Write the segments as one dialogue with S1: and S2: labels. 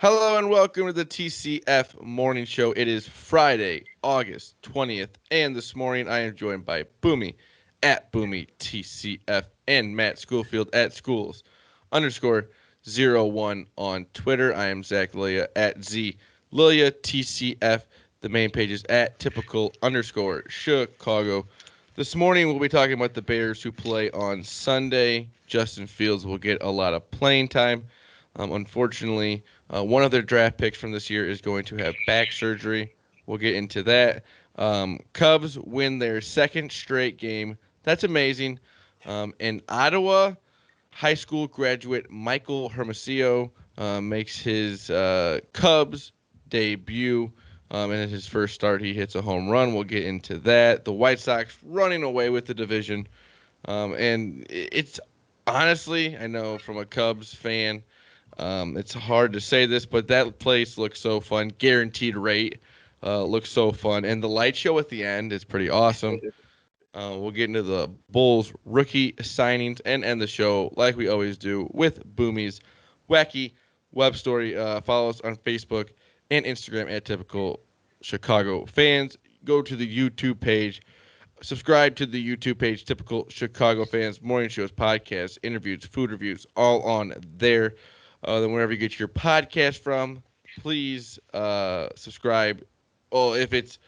S1: Hello and welcome to the TCF Morning Show. It is Friday, August 20th, and this morning I am joined by Boomy at Boomy TCF and Matt Schoolfield at Schools underscore 01 on Twitter. I am Zach Lilia at Z Lilia TCF. The main page is at typical underscore Chicago. This morning we'll be talking about the Bears who play on Sunday. Justin Fields will get a lot of playing time. Unfortunately, one of their draft picks from this year is going to have back surgery. We'll get into that. Cubs win their second straight game. That's amazing. And Ottawa high school graduate Michael Hermosillo makes his Cubs debut. And in his first start, he hits a home run. We'll get into that. The White Sox running away with the division. And it's honestly, I know from a Cubs fan, it's hard to say this, but that place looks so fun. Guaranteed rate looks so fun. And the light show at the end is pretty awesome. We'll get into the Bulls rookie signings and end the show like we always do with Boomys Wacky Web Story. Follow us on Facebook and Instagram at Typical Chicago Fans. Go to the YouTube page. Subscribe to the YouTube page, Typical Chicago Fans, morning shows, podcasts, interviews, food reviews, all on there. Then wherever you get your podcast from, please subscribe. Oh, if it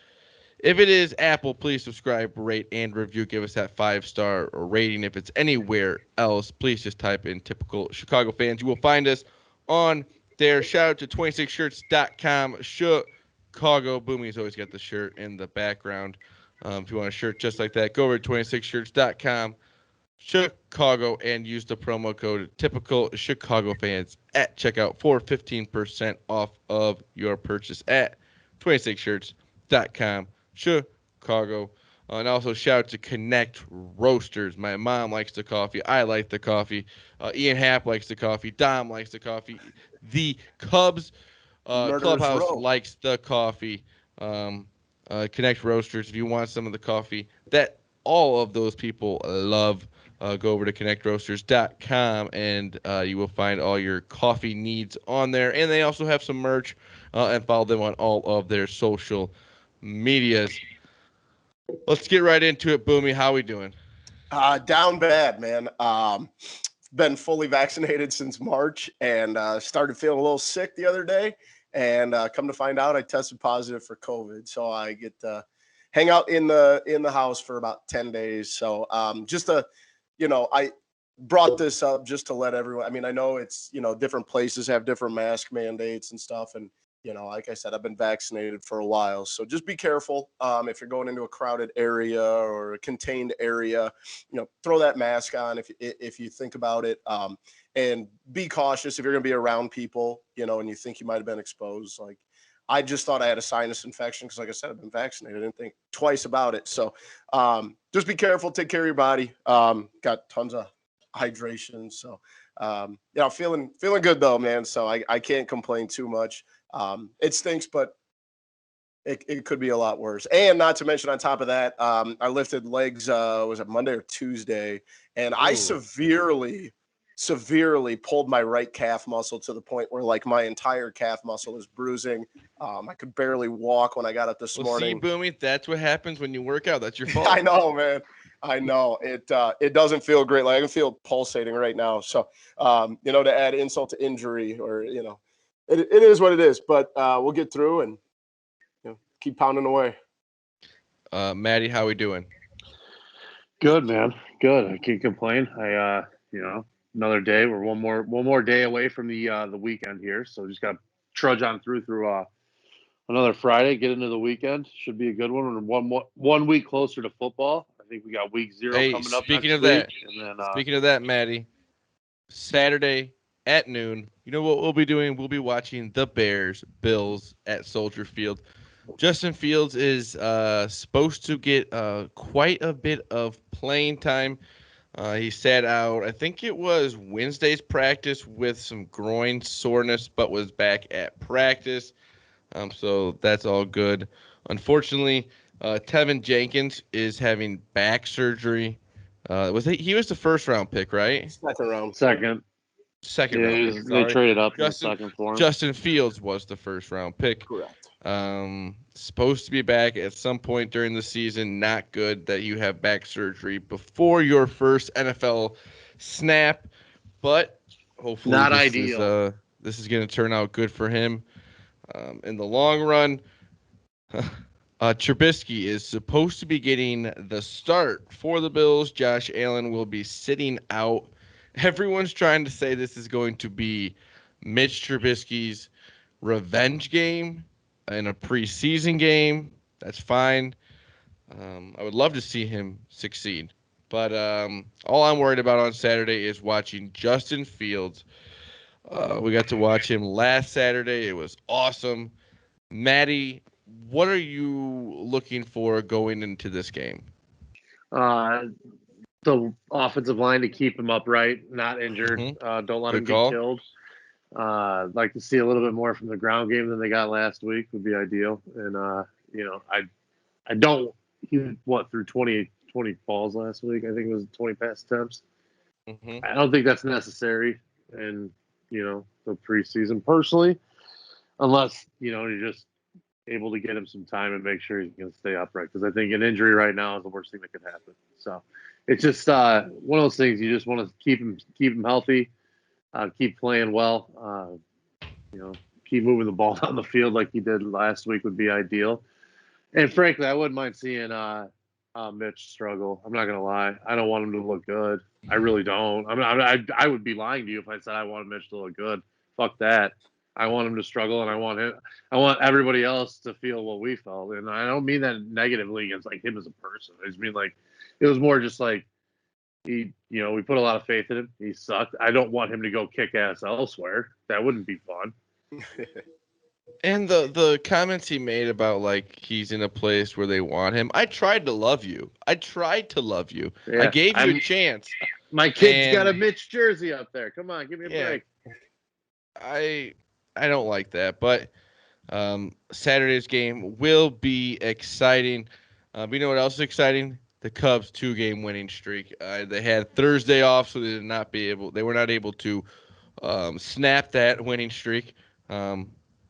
S1: is Apple, please subscribe, rate, and review. Give us that 5-star rating. If it's anywhere else, please just type in Typical Chicago Fans. You will find us on there. Shout out to 26shirts.com. Chicago Boomy's always got the shirt in the background. If you want a shirt just like that, go over to 26shirts.com. Chicago and use the promo code Typical Chicago Fans at checkout for 15% off of your purchase at 26shirts.com. Chicago. And also shout out to Connect Roasters. My mom likes the coffee. I like the coffee. Ian Happ likes the coffee. Dom likes the coffee. The Cubs clubhouse
S2: Row.
S1: likes the coffee. Connect Roasters. If you want some of the coffee that all of those people love, go over to connectroasters.com and you will find all your coffee needs on there. And they also have some merch and follow them on all of their social medias. Let's get right into it, Boomy. How we doing?
S2: Down bad, man. Been fully vaccinated since March and started feeling a little sick the other day. And come to find out, I tested positive for COVID. So I get to hang out in the house for about 10 days. So I brought this up just to let everyone. I mean, I know it's different places have different mask mandates and stuff, and like I said, I've been vaccinated for a while. So just be careful if you're going into a crowded area or a contained area. Throw that mask on if you think about it. And be cautious if you're going to be around people, and you think you might have been exposed. Like, I just thought I had a sinus infection because, like I said, I've been vaccinated. I didn't think twice about it. So just be careful. Take care of your body. Got tons of hydration. So, feeling good, though, man. So I can't complain too much. It stinks, but it could be a lot worse. And not to mention, on top of that, I lifted legs, was it Monday or Tuesday? And I severely pulled my right calf muscle to the point where, like, my entire calf muscle is bruising. I could barely walk when I got up this morning.
S1: See, Boomy, that's what happens when you work out. That's your fault.
S2: I know, man. I know it doesn't feel great. Like, I can feel pulsating right now. So, to add insult to injury, or it is what it is. But we'll get through and keep pounding away.
S1: Maddie, how we doing?
S3: Good, man. Good. I can't complain. Another day. We're one more day away from the weekend here, so just got to trudge on through another Friday. Get into the weekend. Should be a good one. We're 1 week closer to football. I think we got week 0 coming up.
S1: Speaking of that, speaking of that, Maddie, Saturday at noon. You know what we'll be doing? We'll be watching the Bills at Soldier Field. Justin Fields is supposed to get quite a bit of playing time. He sat out, I think it was Wednesday's practice with some groin soreness, but was back at practice. So that's all good. Unfortunately, Tevin Jenkins is having back surgery. He was the first round pick, right?
S2: Second round.
S3: Second.
S1: second
S3: Yeah,
S1: round pick.
S3: they
S1: Sorry.
S3: traded up in the
S1: Justin
S3: second for him.
S1: Justin Fields was the first round pick.
S2: Correct.
S1: Supposed to be back at some point during the season. Not good that you have back surgery before your first NFL snap, but hopefully
S3: Not ideal.
S1: this is going to turn out good for him in the long run. Trubisky is supposed to be getting the start for the Bills. Josh Allen will be sitting out. Everyone's trying to say this is going to be Mitch Trubisky's revenge game in a preseason game. That's fine. I would love to see him succeed. But all I'm worried about on Saturday is watching Justin Fields. We got to watch him last Saturday. It was awesome. Maddie, what are you looking for going into this game?
S3: The offensive line to keep him upright, not injured.
S1: Mm-hmm.
S3: Don't let
S1: Good
S3: him
S1: call.
S3: get killed. I'd like to see a little bit more from the ground game than they got last week would be ideal. And, I don't – he threw 20 balls last week. I think it was 20 pass attempts.
S1: Mm-hmm.
S3: I don't think that's necessary in, the preseason personally, unless, you're just able to get him some time and make sure he can stay upright. Because I think an injury right now is the worst thing that could happen. So it's just one of those things you just want to keep him healthy, keep playing well, keep moving the ball down the field like he did last week would be ideal. And frankly, I wouldn't mind seeing Mitch struggle. I'm not gonna lie. I don't want him to look good. I really don't. I would be lying to you if I said I wanted Mitch to look good. Fuck that. I want him to struggle, and I want everybody else to feel what we felt. And I don't mean that negatively against like him as a person. I just mean like it was more just like we put a lot of faith in him. He sucked. I don't want him to go kick ass elsewhere. That wouldn't be fun.
S1: And the comments he made about like he's in a place where they want him. I tried to love you. I
S3: Yeah,
S1: gave you a chance.
S3: My kid's got a Mitch jersey up there. Come on, give me a break.
S1: I don't like that, but Saturday's game will be exciting. You know what else is exciting? The Cubs 2-game winning streak. They had Thursday off, so they were not able to snap that winning streak.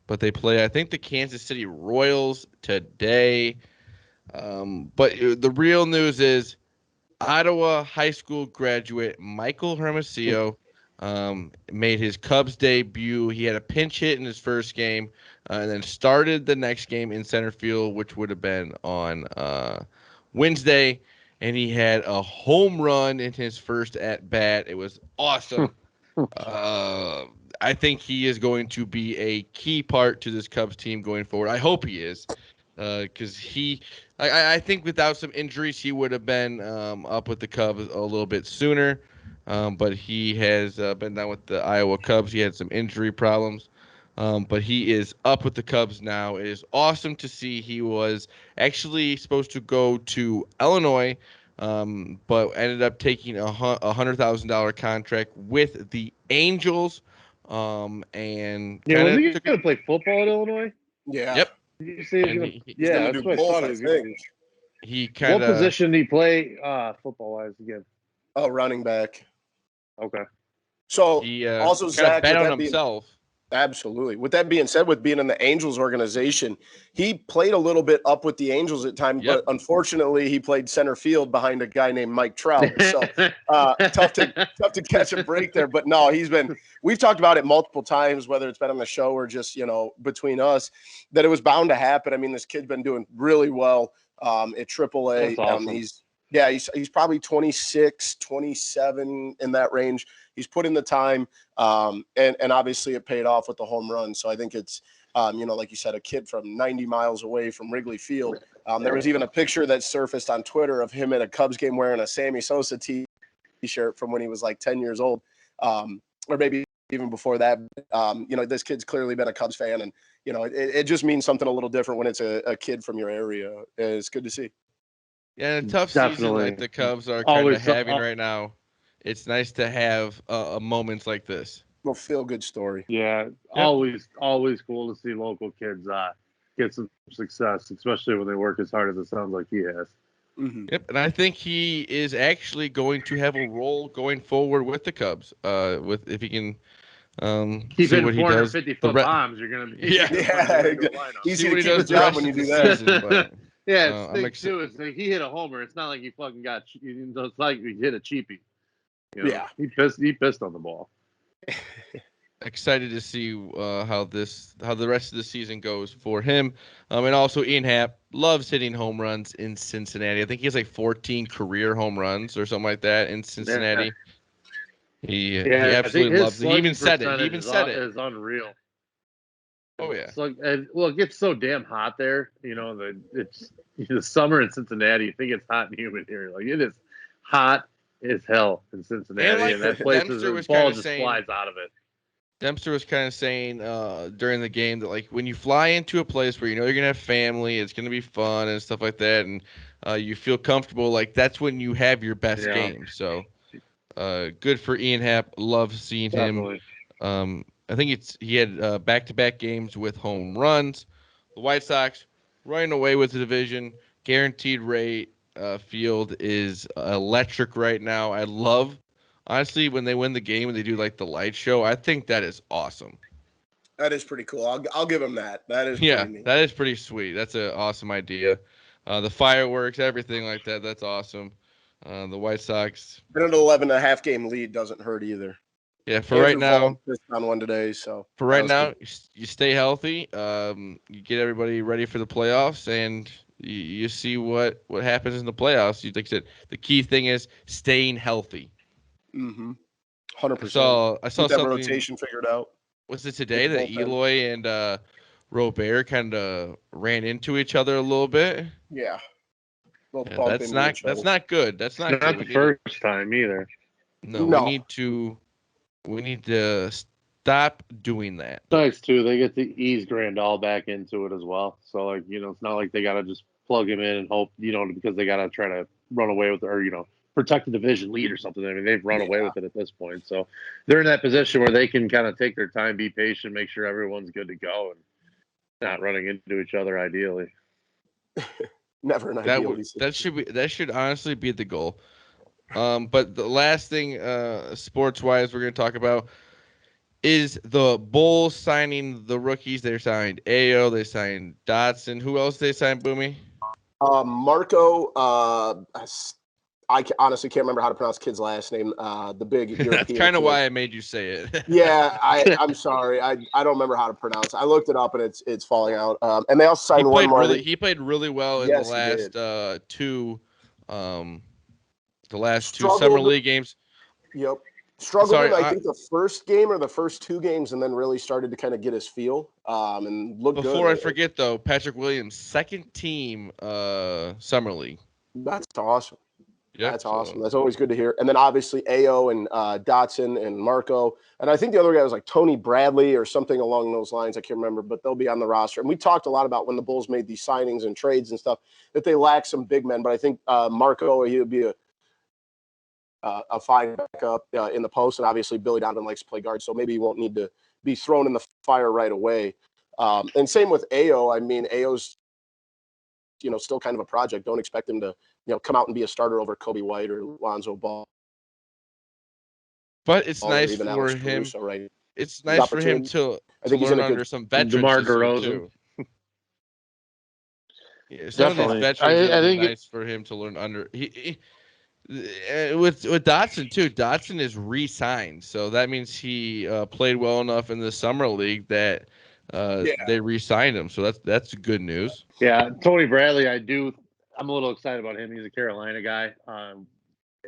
S1: But they play, I think, the Kansas City Royals today. But the real news is Ottawa high school graduate Michael Hermosillo made his Cubs debut. He had a pinch hit in his first game and then started the next game in center field, which would have been on Wednesday. And he had a home run in his first at bat. It was awesome. I think he is going to be a key part to this Cubs team going forward. I hope he is, because I think without some injuries, he would have been up with the Cubs a little bit sooner. But he has been down with the Iowa Cubs. He had some injury problems. But he is up with the Cubs now. It is awesome to see. He was actually supposed to go to Illinois, but ended up taking a $100,000 contract with the Angels. And
S3: was he going to play football at Illinois?
S2: Yeah.
S1: Yep.
S3: Did you say he was
S2: going to do both, I think.
S1: He kind of.
S3: What position did he play football-wise again?
S2: Oh, running back.
S3: Okay.
S2: So
S1: he
S2: also Zach
S1: bet on himself.
S2: Absolutely. With that being said, with being in the Angels organization, he played a little bit up with the Angels at times, but unfortunately, he played center field behind a guy named Mike Trout. So tough to catch a break there. But no, we've talked about it multiple times, whether it's been on the show or just between us, that it was bound to happen. I mean, this kid's been doing really well at AAA.
S3: That's awesome.
S2: He's probably 26, 27 in that range. He's put in the time, and obviously it paid off with the home run. So I think it's, like you said, a kid from 90 miles away from Wrigley Field. There was even a picture that surfaced on Twitter of him at a Cubs game wearing a Sammy Sosa T-shirt from when he was like 10 years old, or maybe even before that. This kid's clearly been a Cubs fan, and it just means something a little different when it's a kid from your area. It's good to see.
S1: Yeah, a tough season like the Cubs are kind of having right now. It's nice to have moments like this.
S2: Well, feel good story.
S3: Yeah, always cool to see local kids get some success, especially when they work as hard as it sounds like he has.
S2: Mm-hmm.
S1: Yep, and I think he is actually going to have a role going forward with the Cubs. With if he can
S3: Keep
S1: see
S3: hitting
S1: what he does.
S3: 450-foot bombs, you're gonna be
S1: Yeah.
S3: put in a very good lineup.
S2: He's
S1: See
S2: going
S1: what
S2: to
S1: he
S2: keep
S1: does
S2: his
S1: the
S2: job
S1: rest
S2: when you
S1: of the
S2: do that.
S1: season. But
S3: Yeah, it's
S1: I'm
S3: thing
S1: excited.
S3: too. It's like he hit a homer. It's not like he fucking got. It's like he hit a cheapie. You know?
S2: Yeah.
S3: He pissed on the ball.
S1: Excited to see how the rest of the season goes for him. And also Ian Happ loves hitting home runs in Cincinnati. I think he has like 14 career home runs or something like that in Cincinnati. He
S3: I think
S1: absolutely
S3: his
S1: loves it. He even
S3: slugging
S1: said it. He
S3: percentage
S1: even said it.
S3: is unreal.
S1: Oh yeah.
S3: Well, it gets so damn hot there. You know, it's the summer in Cincinnati. You think it's hot and humid here. Like it is hot as hell in Cincinnati,
S1: And like
S3: and that place
S1: Dempster was
S3: the ball
S1: kind of
S3: just
S1: saying,
S3: flies out of it.
S1: Dempster was kind of saying during the game that like when you fly into a place where you know you're gonna have family, it's gonna be fun and stuff like that, and you feel comfortable, like that's when you have your best
S3: Yeah.
S1: game. So good for Ian Happ. Love seeing him.
S3: Definitely.
S1: I think he had back-to-back games with home runs. The White Sox running away with the division. Guaranteed rate field is electric right now. I love, honestly, when they win the game and they do like the light show. I think that is awesome.
S2: That is pretty cool. I'll give him that. That is
S1: Yeah,
S2: pretty neat.
S1: that is pretty sweet. That's an awesome idea. The fireworks, everything like that. That's awesome. The White Sox.
S2: And an 11.5 game lead doesn't hurt either.
S1: Yeah, for
S2: Andrew
S1: right now.
S2: Vaughn pissed on one today, so
S1: For right now, you stay healthy. You get everybody ready for the playoffs, and you see what happens in the playoffs. Like I said, the key thing is staying healthy.
S2: 100%.
S1: I saw
S2: Get that
S1: something.
S2: rotation figured out.
S1: Was it today that Eloy and Robert kind of ran into each other a little bit?
S2: Yeah.
S1: That's not good. That's not good.
S3: Not the first time either.
S1: No, we need to stop doing that.
S3: Nice too. They get to ease Grandal back into it as well. So like, you know, it's not like they gotta just plug him in and hope, you know, because they gotta try to run away with it or, you know, protect the division lead or something. I mean, they've run away with it at this point. So they're in that position where they can kind of take their time, be patient, make sure everyone's good to go and not running into each other ideally.
S2: Never an ideal.
S1: That should honestly be the goal. But the last thing, sports wise, we're gonna talk about is the Bulls signing the rookies. They signed Ao, they signed Dotson. Who else they signed, Boomy?
S2: Marco. I honestly can't remember how to pronounce the kid's last name. The big European.
S1: That's kind of why I made you say it.
S2: Yeah, I'm sorry. I don't remember how to pronounce it. I looked it up and it's falling out. And they also signed one more.
S1: He played really well in the last two summer league games.
S2: Yep. Struggled in, I think, the first game or the first two games, and then really started to kind of get his feel and look good.
S1: Before I forget, though, Patrick Williams, second team summer league.
S2: That's awesome.
S1: Yep,
S2: that's awesome. That's always good to hear. And then obviously Ao and Dotson and Marco. And I think the other guy was like Tony Bradley or something along those lines. I can't remember, but they'll be on the roster. And we talked a lot about when the Bulls made these signings and trades and stuff that they lack some big men. But I think Marco, he would be a fine backup in the post. And obviously Billy Donovan likes to play guard, so maybe he won't need to be thrown in the fire right away. And same with Ao. I mean, Ao's, still kind of a project. Don't expect him to, come out and be a starter over Kobe White or Lonzo Ball.
S1: But it's nice for him.
S2: Right?
S1: It's nice for him to learn under some veterans
S3: DeMar
S1: DeRozan. Yeah, some
S3: Definitely.
S1: of these veterans, I think nice for him to learn under. With Dotson too. Dotson is re-signed, so that means he played well enough in the summer league that they re-signed him. So that's good news.
S3: Yeah, Tony Bradley, I'm a little excited about him. He's a Carolina guy,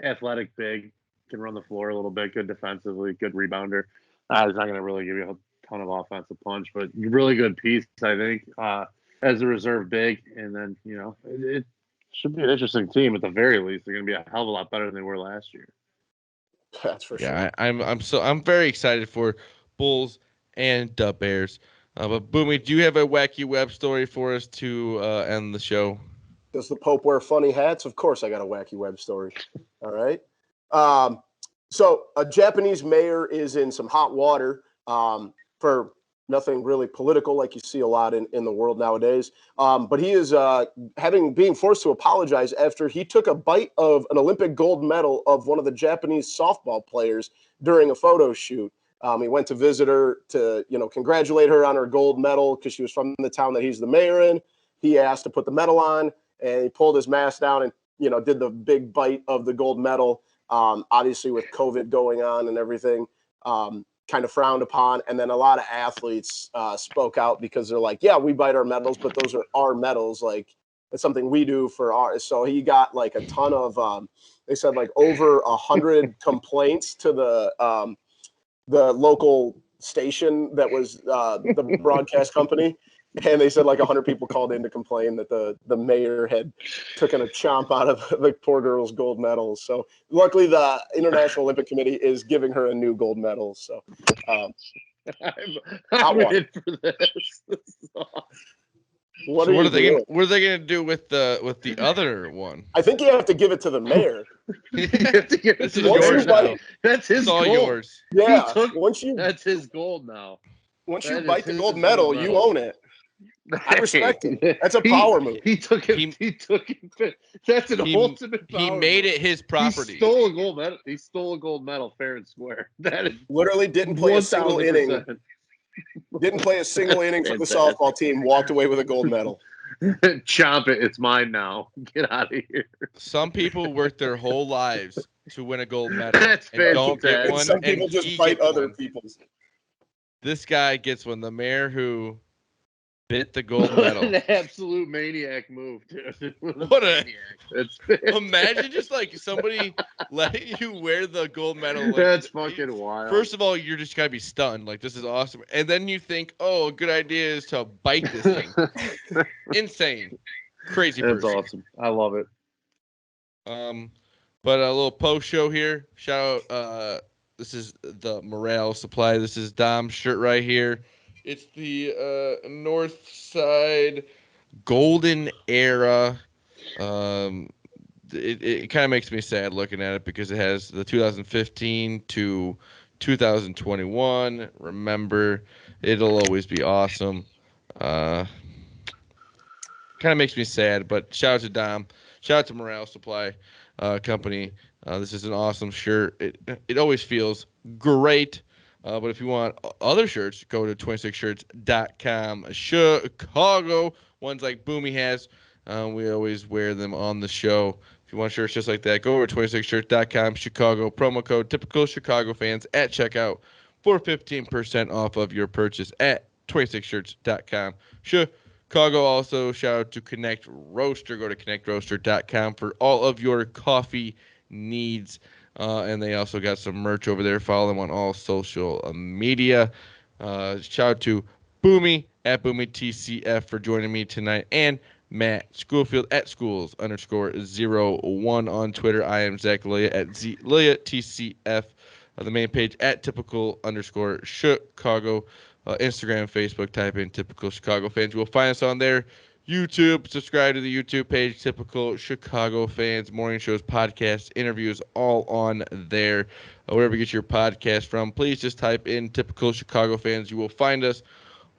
S3: athletic, big, can run the floor a little bit, good defensively, good rebounder. He's not going to really give you a ton of offensive punch, but really good piece, I think, as a reserve big. And then, it should be an interesting team at the very least. They're going to be a hell of a lot better than they were last year.
S2: That's for sure.
S1: Yeah, I'm very excited for Bulls and Bears. But Boomy, do you have a wacky web story for us to end the show?
S2: Does the Pope wear funny hats? Of course, I got a wacky web story. All right. So a Japanese mayor is in some hot water for nothing really political like you see a lot in the world nowadays. But he is being forced to apologize after he took a bite of an Olympic gold medal of one of the Japanese softball players during a photo shoot. He went to visit her to, congratulate her on her gold medal because she was from the town that he's the mayor in. He asked to put the medal on, and he pulled his mask down and, did the big bite of the gold medal. Obviously, with COVID going on and everything, kind of frowned upon. And then a lot of athletes spoke out because they're like, yeah, we bite our medals, but those are our medals. Like, it's something we do for ours. So he got like a ton of, they said like over 100 complaints to the local station that was the broadcast company. And they said like 100 people called in to complain that the mayor had taken a chomp out of the poor girl's gold medals. So luckily the International Olympic Committee is giving her a new gold medal. So
S3: I'm in for this.
S2: What are they
S1: gonna do with the other one?
S2: I think you have to give it to the mayor.
S3: You have to give it to
S1: yours now.
S3: That's his gold.
S1: Yours.
S2: Yeah.
S3: That's his gold now.
S2: Once you bite the gold medal, you own it. I respect it. That's a power move.
S3: He took it. That's an ultimate power
S1: He made it his property.
S3: He stole a gold medal. He stole a gold medal fair and square. That is
S2: literally didn't play a single inning. Didn't play a single inning for the softball team. Walked away with a gold medal.
S3: Chomp it. It's mine now. Get out of here.
S1: Some people work their whole lives to win a gold medal.
S3: That's
S1: and don't get one.
S2: Some people just bite other people's.
S1: This guy gets one. The mayor who bit the gold medal.
S3: An absolute maniac move, dude.
S1: Imagine just like somebody letting you wear the gold medal. Like,
S3: that's fucking wild.
S1: First of all, you're just gotta be stunned. Like, this is awesome. And then you think, oh, a good idea is to bite this thing. Insane. Crazy person.
S3: That's awesome. I love it.
S1: But a little post show here. Shout out, this is the Morale Supply. This is Dom's shirt right here. It's the North Side Golden Era. It kind of makes me sad looking at it because it has the 2015 to 2021. Remember, it'll always be awesome. Kind of makes me sad, but shout out to Dom. Shout out to Morale Supply Company. This is an awesome shirt. It always feels great. But if you want other shirts, go to 26shirts.com. Chicago, ones like Boomy has. We always wear them on the show. If you want shirts just like that, go over to 26shirts.com. Chicago, promo code typical Chicago fans at checkout for 15% off of your purchase at 26shirts.com. Chicago. Also, shout out to Connect Roaster. Go to connectroaster.com for all of your coffee needs. And they also got some merch over there. Follow them on all social media. Shout out to Boomy at BoomyTCF for joining me tonight. And Matt Schoolfield at schools_01 on Twitter. I am Zach Leah at ZLeahTCF. The main page at typical_Chicago. Instagram, Facebook, type in Typical Chicago Fans. You will find us on there. YouTube, subscribe to the YouTube page, Typical Chicago Fans, morning shows, podcasts, interviews, all on there. Wherever you get your podcast from, please just type in Typical Chicago Fans. You will find us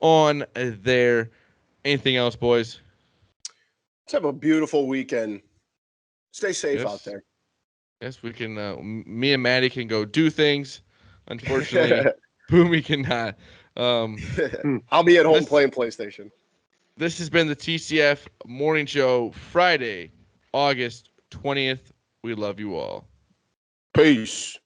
S1: on there. Anything else, boys?
S2: Let's have a beautiful weekend. Stay safe out there.
S1: Yes, we can. Me and Maddie can go do things. Unfortunately, Boomy cannot.
S2: I'll be at home playing PlayStation.
S1: This has been the TCF Morning Show, Friday, August 20th. We love you all.
S2: Peace.